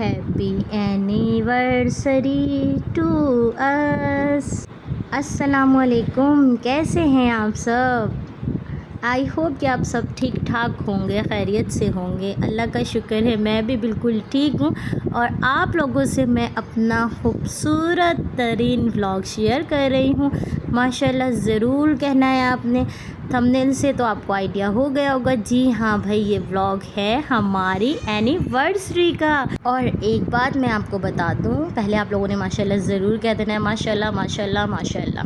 Happy anniversary to us. अस्सलामुअलैकुम, कैसे हैं आप सब? आई होप कि आप सब ठीक ठाक होंगे, खैरियत से होंगे। अल्लाह का शुक्र है मैं भी बिल्कुल ठीक हूँ और आप लोगों से मैं अपना खूबसूरत तरीन व्लॉग शेयर कर रही हूँ। माशाल्लाह ज़रूर कहना है आपने, थंबनेल से तो आपको आइडिया हो गया होगा। जी हाँ भाई, ये व्लॉग है हमारी एनिवर्सरी का। और एक बात मैं आपको बता दूँ, पहले आप लोगों ने माशाल्लाह ज़रूर कह देना है, माशाल्लाह माशाल्लाह माशाल्लाह।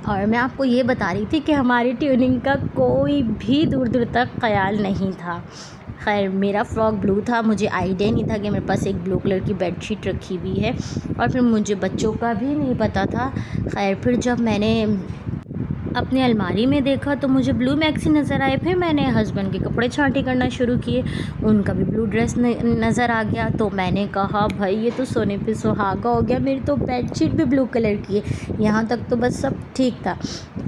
और मैं आपको ये बता रही थी कि हमारी ट्यूनिंग का कोई भी दूर दूर तक ख्याल नहीं था। खैर, मेरा फ्रॉक ब्लू था, मुझे आइडिया नहीं था कि मेरे पास एक ब्लू कलर की बेडशीट रखी हुई है, और फिर मुझे बच्चों का भी नहीं पता था। खैर, फिर जब मैंने अपनी अलमारी में देखा तो मुझे ब्लू मैक्सी नज़र आए। फिर मैंने हस्बैंड के कपड़े छांटी करना शुरू किए, उनका भी ब्लू ड्रेस नज़र आ गया। तो मैंने कहा भाई ये तो सोने पे सुहागा हो गया, मेरी तो बेडशीट भी ब्लू कलर की है। यहाँ तक तो बस सब ठीक था।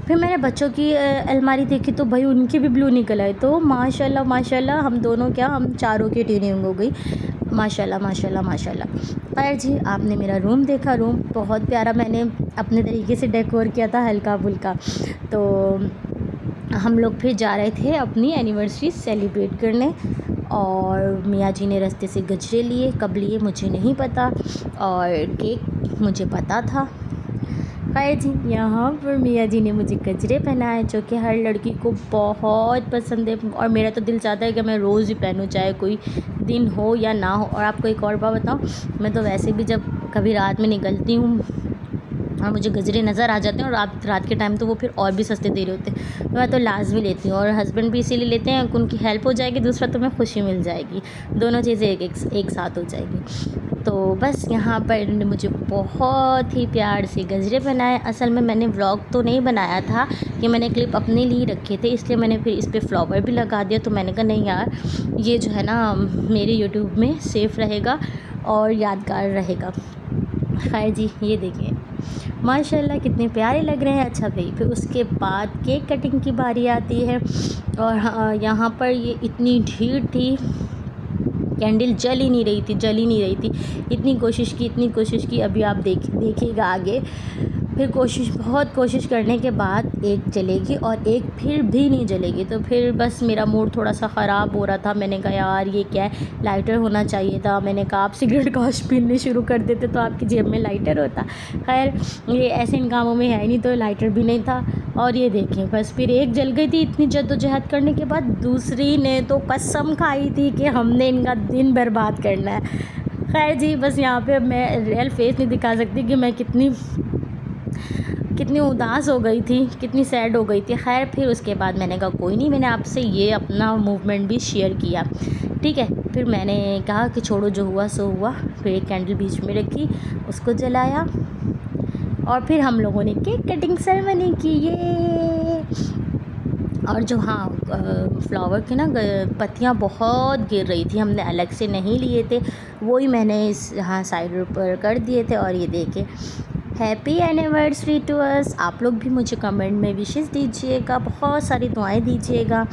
फिर मैंने बच्चों की अलमारी देखी तो भाई उनके भी ब्लू निकल आए। तो माशाल्लाह माशाल्लाह हम दोनों क्या, हम चारों की ट्यूनिंग हो गई। माशाल्लाह माशाल्लाह माशाल्लाह। खैर जी, आपने मेरा रूम देखा, रूम बहुत प्यारा मैंने अपने तरीके से डेकोर किया था, हल्का फुल्का। तो हम लोग फिर जा रहे थे अपनी एनिवर्सरी सेलिब्रेट करने, और मियाँ जी ने रास्ते से गजरे लिए, कब लिए मुझे नहीं पता, और केक मुझे पता था। खैर जी, यहाँ पर मियाँ जी ने मुझे गजरे पहनाए, जो कि हर लड़की को बहुत पसंद है, और मेरा तो दिल चाहता है कि मैं रोज़ ही पहनूँ, चाहे कोई दिन हो या ना हो। और आपको एक और बात बताऊँ, मैं तो वैसे भी जब कभी रात में निकलती हूँ और मुझे गजरे नज़र आ जाते हैं, और रात के टाइम तो वो फिर और भी सस्ते दे रहे होते हैं, तो मैं तो लाजमी लेती हूँ। और हस्बैंड भी इसीलिए लेते हैं, उनकी हेल्प हो जाएगी, दूसरा तो मैं खुशी मिल जाएगी, दोनों चीज़ें एक साथ हो जाएगी। तो बस यहाँ पर इन्होंने मुझे बहुत ही प्यार से गजरे बनाए। असल में मैंने व्लॉग तो नहीं बनाया था, कि मैंने क्लिप अपने लिए रखे थे, इसलिए मैंने फिर इस पर फ्लावर भी लगा दिया। तो मैंने कहा नहीं यार, ये जो है ना मेरे यूट्यूब में सेफ़ रहेगा और यादगार रहेगा। खैर जी, ये देखिए माशाल्लाह कितने प्यारे लग रहे हैं। अच्छा भाई, फिर उसके बाद केक कटिंग की बारी आती है, और यहाँ पर ये इतनी भीड़ थी, कैंडल जल ही नहीं रही थी। इतनी कोशिश की, अभी आप देखिएगा आगे। फिर बहुत कोशिश करने के बाद एक जलेगी और एक फिर भी नहीं जलेगी। तो फिर बस मेरा मूड थोड़ा सा ख़राब हो रहा था। मैंने कहा यार ये क्या है, लाइटर होना चाहिए था। मैंने कहा आप सिगरेट काश पीने शुरू कर देते तो आपकी जेब में लाइटर होता। खैर, ये ऐसे इन कामों में है नहीं, तो लाइटर भी नहीं था। और ये देखें, बस फिर एक जल गई थी। इतनी जद्दोजहद करने के बाद दूसरी ने तो कसम खाई थी कि हमने इनका दिन बर्बाद करना है। खैर जी, बस यहाँ पे मैं रियल फेस नहीं दिखा सकती कि मैं कितनी उदास हो गई थी, कितनी सैड हो गई थी। खैर, फिर उसके बाद मैंने कहा कोई नहीं, मैंने आपसे ये अपना मूवमेंट भी शेयर किया, ठीक है। फिर मैंने कहा कि छोड़ो, जो हुआ सो हुआ। फिर एक कैंडल बीच में रखी, उसको जलाया, और फिर हम लोगों ने केक कटिंग सेरेमनी की। ये और जो हाँ, फ्लावर की ना पत्तियाँ बहुत गिर रही थी, हमने अलग से नहीं लिए थे, वही मैंने इस हाँ साइड पर कर दिए थे। और ये देखें, हैप्पी एनिवर्सरी टू अस। आप लोग भी मुझे कमेंट में विशेस दीजिएगा, बहुत सारी दुआएं दीजिएगा।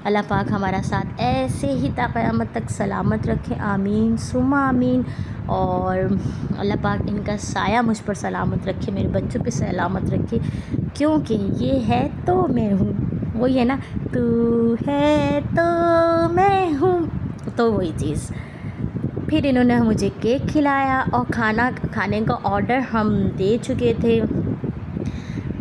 अल्लाह पाक हमारा साथ ऐसे ही ता क़यामत तक सलामत रखे, आमीन सुम्मा आमीन। और अल्लाह पाक इनका साया मुझ पर सलामत रखे, मेरे बच्चों पे सलामत रखे, क्योंकि ये है तो मैं हूँ, वही है ना, तू है तो मैं हूँ, तो वही चीज़। फिर इन्होंने मुझे केक खिलाया, और खाने का ऑर्डर हम दे चुके थे।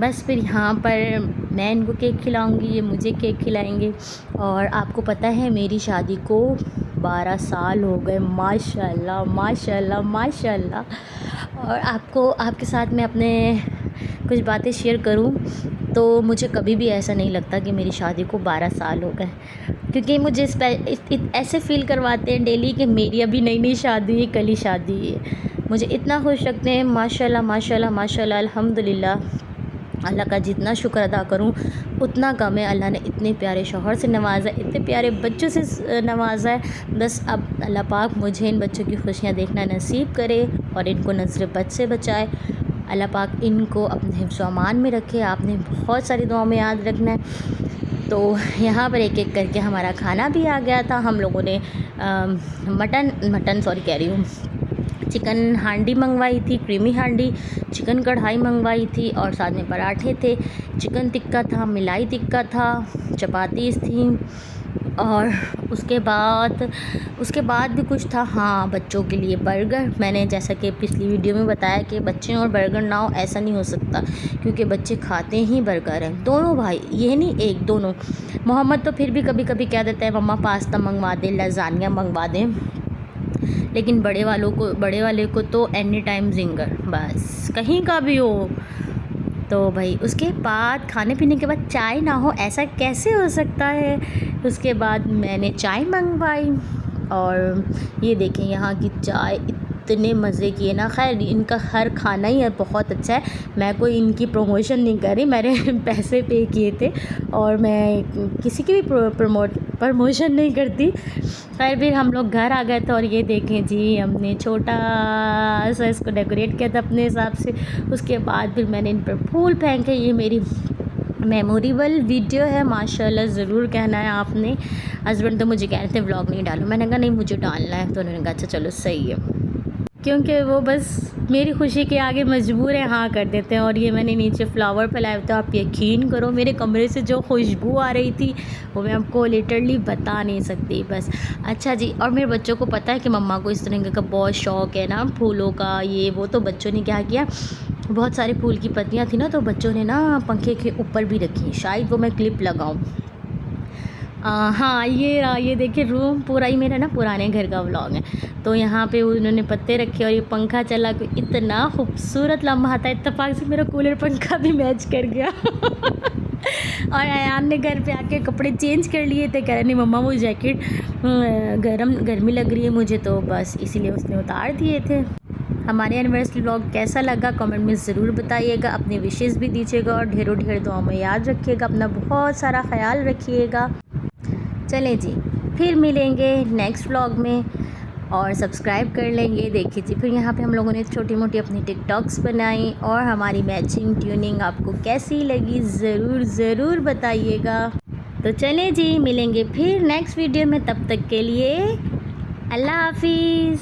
बस फिर यहाँ पर मैं इनको केक खिलाऊंगी, ये मुझे केक खिलाएंगे। और आपको पता है मेरी शादी को 12 साल हो गए, माशाल्लाह माशाल्लाह माशाल्लाह। और आपके साथ मैं अपने कुछ बातें शेयर करूं, तो मुझे कभी भी ऐसा नहीं लगता कि मेरी शादी को 12 साल हो गए, क्योंकि मुझे ऐसे फ़ील करवाते हैं डेली कि मेरी अभी नई शादी हुई, कल ही शादी है। मुझे इतना खुश रखते हैं, माशाल्लाह माशाल्लाह माशाल्लाह, अल्हम्दुलिल्लाह। अल्लाह का जितना शुक्र अदा करूं उतना कम है। अल्लाह ने इतने प्यारे शौहर से नवाजा, इतने प्यारे बच्चों से नवाजा है। बस अब अल्लाह पाक मुझे इन बच्चों की खुशियाँ देखना नसीब करे, और इनको नज़र बद से बचाए। अल्लाह पाक इनको अपने हिफ्ज़-ओ-अमान में रखे। आपने बहुत सारी दुआओं में याद रखना है। तो यहाँ पर एक एक करके हमारा खाना भी आ गया था। हम लोगों ने चिकन हांडी मंगवाई थी, क्रीमी हांडी, चिकन कढ़ाई मंगवाई थी और साथ में पराठे थे, चिकन टिक्का था, मलाई टिक्का था, चपातीस थी और उसके बाद भी कुछ था, हाँ, बच्चों के लिए बर्गर। मैंने जैसा कि पिछली वीडियो में बताया कि बच्चे और बर्गर ना हो ऐसा नहीं हो सकता, क्योंकि बच्चे खाते ही बर्गर हैं, दोनों भाई, ये नहीं एक, दोनों। मोहम्मद तो फिर भी कभी कभी कह देता है मम्मा पास्ता मंगवा दे, लजानिया मंगवा दें, लेकिन बड़े वाले को तो एनी टाइम जिंगर, बस कहीं का भी हो। तो भाई उसके बाद खाने पीने के बाद चाय ना हो ऐसा कैसे हो सकता है। उसके बाद मैंने चाय मंगवाई और ये देखें यहाँ की चाय इतने मज़े की है ना। खैर इनका हर खाना ही बहुत अच्छा है, मैं कोई इनकी प्रमोशन नहीं कर रही, मैंने पैसे पे किए थे और मैं किसी की भी प्रमोशन नहीं करती। खैर फिर हम लोग घर आ गए थे और ये देखें जी, हमने छोटा सा इसको डेकोरेट किया था अपने हिसाब से। उसके बाद फिर मैंने इन पर फूल फेंके। ये मेरी मेमोरेबल वीडियो है माशाल्लाह, ज़रूर कहना है आपने। हस्बैंड तो मुझे कह रहे थे व्लॉग नहीं डालो, मैंने कहा नहीं मुझे डालना है, तो उन्होंने कहा अच्छा चलो सही है, क्योंकि वो बस मेरी खुशी के आगे मजबूर है, हाँ कर देते हैं। और ये मैंने नीचे फ्लावर फैलाए थे, आप यकीन करो मेरे कमरे से जो खुशबू आ रही थी वो मैं आपको लिटरली बता नहीं सकती बस। अच्छा जी, और मेरे बच्चों को पता है कि मम्मा को इस तरह का बहुत शौक़ है ना फूलों का, ये वो, तो बच्चों ने क्या किया, बहुत सारे फूल की पत्तियाँ थी ना, तो बच्चों ने ना पंखे के ऊपर भी रखी, शायद वो मैं क्लिप लगाऊँ। हाँ ये देखिए रूम पूरा ही मेरा ना पुराने घर का व्लॉग है। तो यहाँ पे उन्होंने पत्ते रखे और ये पंखा चला, इतना खूबसूरत लम्हा था, इत्तेफाक से मेरा कूलर पंखा भी मैच कर गया और अयान ने घर पे आके कपड़े चेंज कर लिए थे, कह रहे नहीं मम्मा वो जैकेट गर्मी लग रही है मुझे, तो बस इसीलिए उसने उतार दिए थे। हमारे एनिवर्सरी व्लॉग कैसा लगा कमेंट में ज़रूर बताइएगा, अपने विशेस भी दीजिएगा और ढेरों ढेर दुआओं में याद रखिएगा, अपना बहुत सारा ख्याल रखिएगा। चलें जी, फिर मिलेंगे नेक्स्ट व्लॉग में और सब्सक्राइब कर लेंगे। देखिए जी, फिर यहाँ पे हम लोगों ने छोटी मोटी अपनी टिकटॉक्स बनाई और हमारी मैचिंग ट्यूनिंग आपको कैसी लगी ज़रूर बताइएगा। तो चलें जी, मिलेंगे फिर नेक्स्ट वीडियो में, तब तक के लिए अल्लाह हाफिज़।